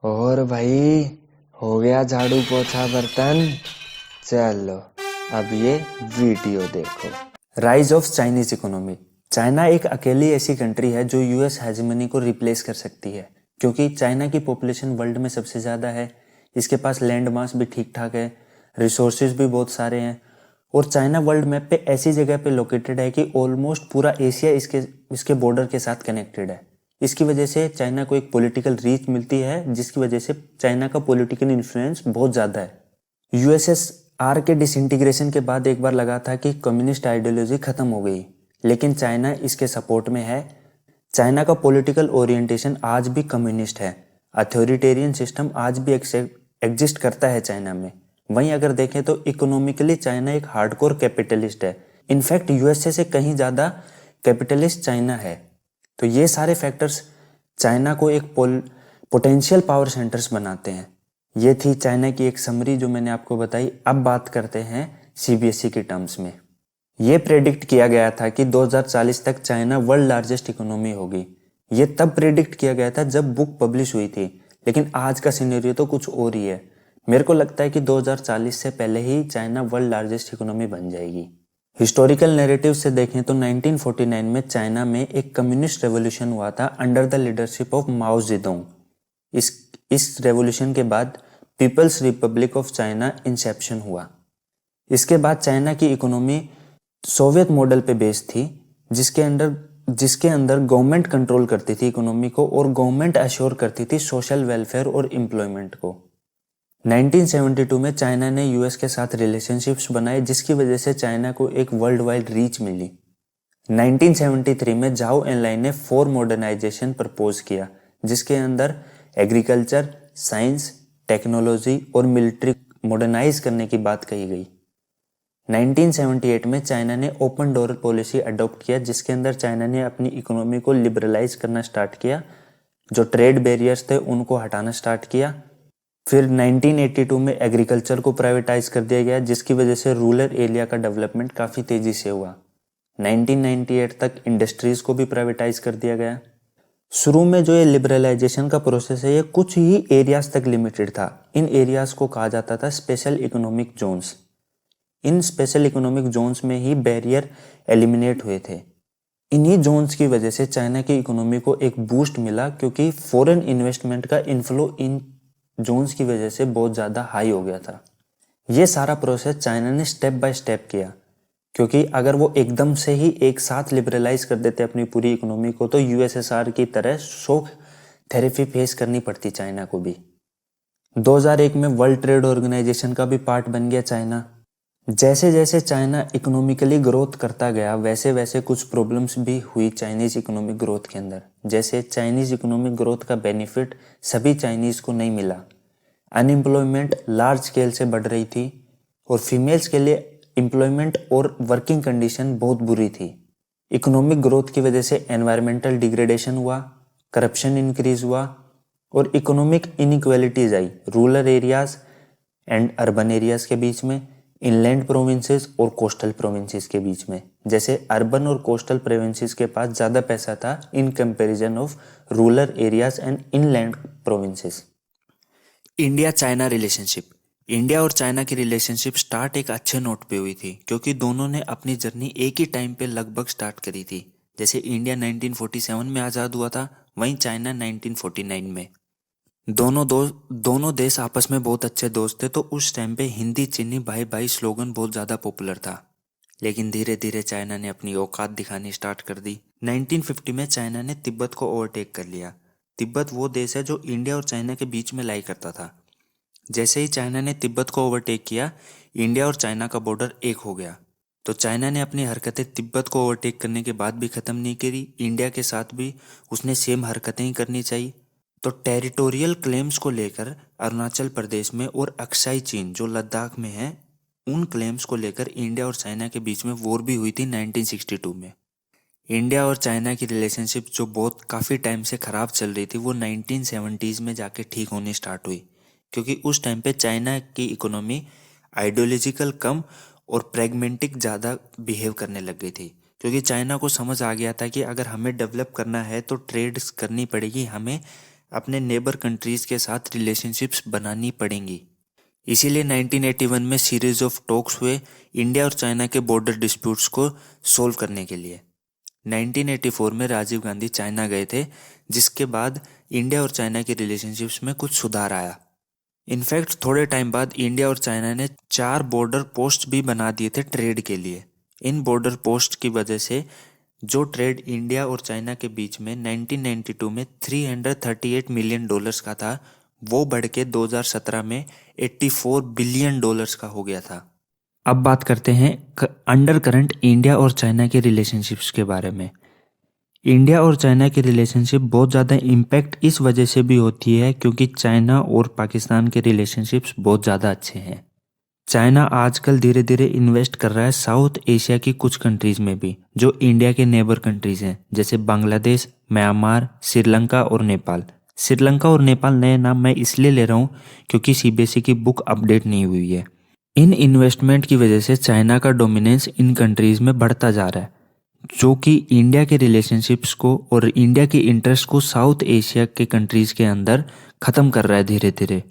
और भाई, हो गया झाड़ू पोछा बर्तन। चलो, अब ये वीडियो देखो। Rise of Chinese economy. China एक अकेली ऐसी कंट्री है जो यूएस हेजेमनी को रिप्लेस कर सकती है, क्योंकि चाइना की पॉपुलेशन वर्ल्ड में सबसे ज़्यादा है। इसके पास लैंड मास भी ठीक ठाक है, रिसोर्सेज भी बहुत सारे हैं, और चाइना वर्ल्ड मैप पे ऐसी जगह पे लोकेटेड है कि ऑलमोस्ट पूरा एशिया इसके इसके बॉर्डर के साथ कनेक्टेड है। इसकी वजह से चाइना को एक पॉलिटिकल रीच मिलती है, जिसकी वजह से चाइना का पॉलिटिकल इन्फ्लुएंस बहुत ज़्यादा है। यूएसएसआर के डिसइंटीग्रेशन के बाद एक बार लगा था कि कम्युनिस्ट आइडियोलॉजी खत्म हो गई, लेकिन चाइना इसके सपोर्ट में है। चाइना का पॉलिटिकल ओरिएंटेशन आज भी कम्युनिस्ट है। अथॉरिटेरियन सिस्टम आज भी एग्जिस्ट करता है चाइना में। वहीं अगर देखें तो इकोनॉमिकली चाइना एक हार्डकोर कैपिटलिस्ट है। इनफैक्ट यूएसए से कहीं ज़्यादा कैपिटलिस्ट चाइना है। तो ये सारे फैक्टर्स चाइना को एक पोटेंशियल पावर सेंटर्स बनाते हैं। ये थी चाइना की एक समरी जो मैंने आपको बताई। अब बात करते हैं सीबीएसई की टर्म्स में। ये प्रेडिक्ट किया गया था कि 2040 तक चाइना वर्ल्ड लार्जेस्ट इकोनॉमी होगी। ये तब प्रेडिक्ट किया गया था जब बुक पब्लिश हुई थी, लेकिन आज का सिनेरियो तो कुछ और ही है। मेरे को लगता है कि 2040 से पहले ही चाइना वर्ल्ड लार्जेस्ट इकोनॉमी बन जाएगी। हिस्टोरिकल नैरेटिव से देखें तो 1949 में चाइना में एक कम्युनिस्ट रेवोल्यूशन हुआ था under the leadership of Mao Zedong. इस रेवोल्यूशन के बाद people's republic of China inception हुआ। इसके बाद चाइना की इकोनॉमी सोवियत मॉडल पे बेस्ड थी, जिसके अंदर गवर्नमेंट कंट्रोल करती थी इकोनॉमी को, और गवर्नमेंट अश्योर करती थी सोशल वेलफेयर और एम्प्लॉयमेंट को। 1972 में चाइना ने यूएस के साथ रिलेशनशिप्स बनाए, जिसकी वजह से चाइना को एक वर्ल्ड वाइड रीच मिली। 1973 में जाओ एनलाई ने 4 मॉडर्नाइजेशन प्रपोज किया, जिसके अंदर एग्रीकल्चर, साइंस, टेक्नोलॉजी और मिलिट्री मॉडर्नाइज करने की बात कही गई। 1978 में चाइना ने ओपन डोर पॉलिसी अडॉप्ट किया, जिसके अंदर चाइना ने अपनी इकोनॉमी को लिबरलाइज करना स्टार्ट किया। जो ट्रेड बैरियर्स थे उनको हटाना स्टार्ट किया। फिर 1982 में एग्रीकल्चर को प्राइवेटाइज कर दिया गया, जिसकी वजह से रूरल एरिया का डेवलपमेंट काफ़ी तेज़ी से हुआ। 1998 तक इंडस्ट्रीज़ को भी प्राइवेटाइज कर दिया गया। शुरू में जो ये लिबरलाइजेशन का प्रोसेस है, ये कुछ ही एरियाज तक लिमिटेड था। इन एरियाज को कहा जाता था स्पेशल इकोनॉमिक जोन्स। इन स्पेशल इकोनॉमिक जोन्स में ही बैरियर एलिमिनेट हुए थे। इन्हीं जोन्स की वजह से चाइना की इकोनॉमी को एक बूस्ट मिला, क्योंकि फॉरेन इन्वेस्टमेंट का इनफ्लो इन जोन्स की वजह से बहुत ज़्यादा हाई हो गया था। ये सारा प्रोसेस चाइना ने स्टेप बाय स्टेप किया, क्योंकि अगर वो एकदम से ही एक साथ लिबरलाइज कर देते अपनी पूरी इकोनॉमी को, तो यूएसएसआर की तरह शॉक थेरेपी फेस करनी पड़ती चाइना को भी। 2001 में वर्ल्ड ट्रेड ऑर्गेनाइजेशन का भी पार्ट बन गया चाइना। जैसे जैसे चाइना इकोनॉमिकली ग्रोथ करता गया, वैसे वैसे कुछ प्रॉब्लम्स भी हुई चाइनीज इकोनॉमिक ग्रोथ के अंदर। जैसे चाइनीज इकोनॉमिक ग्रोथ का बेनिफिट सभी चाइनीज को नहीं मिला। अनएम्प्लॉयमेंट लार्ज स्केल से बढ़ रही थी, और फीमेल्स के लिए एम्प्लॉयमेंट और वर्किंग कंडीशन बहुत बुरी थी। इकोनॉमिक ग्रोथ की वजह से एनवायरमेंटल डिग्रेडेशन हुआ, करप्शन इंक्रीज हुआ, और economic inequalities I rural areas and urban areas के बीच में, इनलैंड प्रोविंसेस और कोस्टल प्रोविंसेस के बीच में। जैसे अर्बन और कोस्टल प्रोविंसेस के पास ज़्यादा पैसा था in comparison of rural areas and inland provinces. India China relationship. India और चाइना की रिलेशनशिप स्टार्ट एक अच्छे नोट पे हुई थी, क्योंकि दोनों ने अपनी जर्नी एक ही टाइम पे लगभग स्टार्ट करी थी। जैसे इंडिया 1947 में आज़ाद हुआ था, वहीं चाइना 1949 में। दोनों देश आपस में बहुत अच्छे दोस्त थे, तो उस टाइम पे हिंदी चीनी भाई भाई स्लोगन बहुत ज़्यादा पॉपुलर था। लेकिन धीरे धीरे चाइना ने अपनी औकात दिखानी स्टार्ट कर दी। 1950 में चाइना ने तिब्बत को ओवरटेक कर लिया। तिब्बत वो देश है जो इंडिया और चाइना के बीच में लाई करता था। जैसे ही चाइना ने तिब्बत को ओवरटेक किया, इंडिया और चाइना का बॉर्डर एक हो गया। तो चाइना ने अपनी हरकतें तिब्बत को ओवरटेक करने के बाद भी ख़त्म नहीं करी। इंडिया के साथ भी उसने सेम हरकतें ही करनी चाहिए। तो टेरिटोरियल क्लेम्स को लेकर अरुणाचल प्रदेश में और अक्साई चीन जो लद्दाख में है, उन क्लेम्स को लेकर इंडिया और चाइना के बीच में वॉर भी हुई थी 1962 में। इंडिया और चाइना की रिलेशनशिप जो बहुत काफ़ी टाइम से ख़राब चल रही थी, वो 1970s में जाके ठीक होनी स्टार्ट हुई, क्योंकि उस टाइम पे चाइना की इकोनॉमी आइडियोलॉजिकल कम और प्रेगमेंटिक ज़्यादा बिहेव करने लग गई थी। क्योंकि चाइना को समझ आ गया था कि अगर हमें डेवलप करना है तो ट्रेड करनी पड़ेगी, हमें अपने नेबर कंट्रीज के साथ रिलेशनशिप्स बनानी पड़ेंगी। इसीलिए 1981 में सीरीज ऑफ टॉक्स हुए इंडिया और चाइना के बॉर्डर डिस्प्यूट्स को सोल्व करने के लिए। 1984 में राजीव गांधी चाइना गए थे, जिसके बाद इंडिया और चाइना के रिलेशनशिप्स में कुछ सुधार आया। इनफैक्ट थोड़े टाइम बाद इंडिया और चाइना ने 4 बॉर्डर पोस्ट भी बना दिए थे ट्रेड के लिए। इन बॉर्डर पोस्ट की वजह से जो ट्रेड इंडिया और चाइना के बीच में 1992 में $338 मिलियन का था, वो बढ़ के 2017 में $84 बिलियन का हो गया था। अब बात करते हैं अंडर करंट इंडिया और चाइना के रिलेशनशिप्स के बारे में। इंडिया और चाइना की रिलेशनशिप बहुत ज़्यादा इम्पैक्ट इस वजह से भी होती है क्योंकि चाइना और पाकिस्तान के रिलेशनशिप्स बहुत ज़्यादा अच्छे हैं। चाइना आजकल धीरे धीरे इन्वेस्ट कर रहा है साउथ एशिया की कुछ कंट्रीज़ में भी, जो इंडिया के नेबर कंट्रीज़ हैं, जैसे बांग्लादेश, म्यांमार, श्रीलंका और नेपाल। श्रीलंका और नेपाल नए नाम मैं इसलिए ले रहा हूँ क्योंकि सीबीएसई की बुक अपडेट नहीं हुई है। इन इन्वेस्टमेंट की वजह से चाइना का डोमिनेंस इन कंट्रीज़ में बढ़ता जा रहा है, जो कि इंडिया के रिलेशनशिप्स को और इंडिया की इंटरेस्ट को साउथ एशिया के कंट्रीज़ के अंदर ख़त्म कर रहा है धीरे धीरे।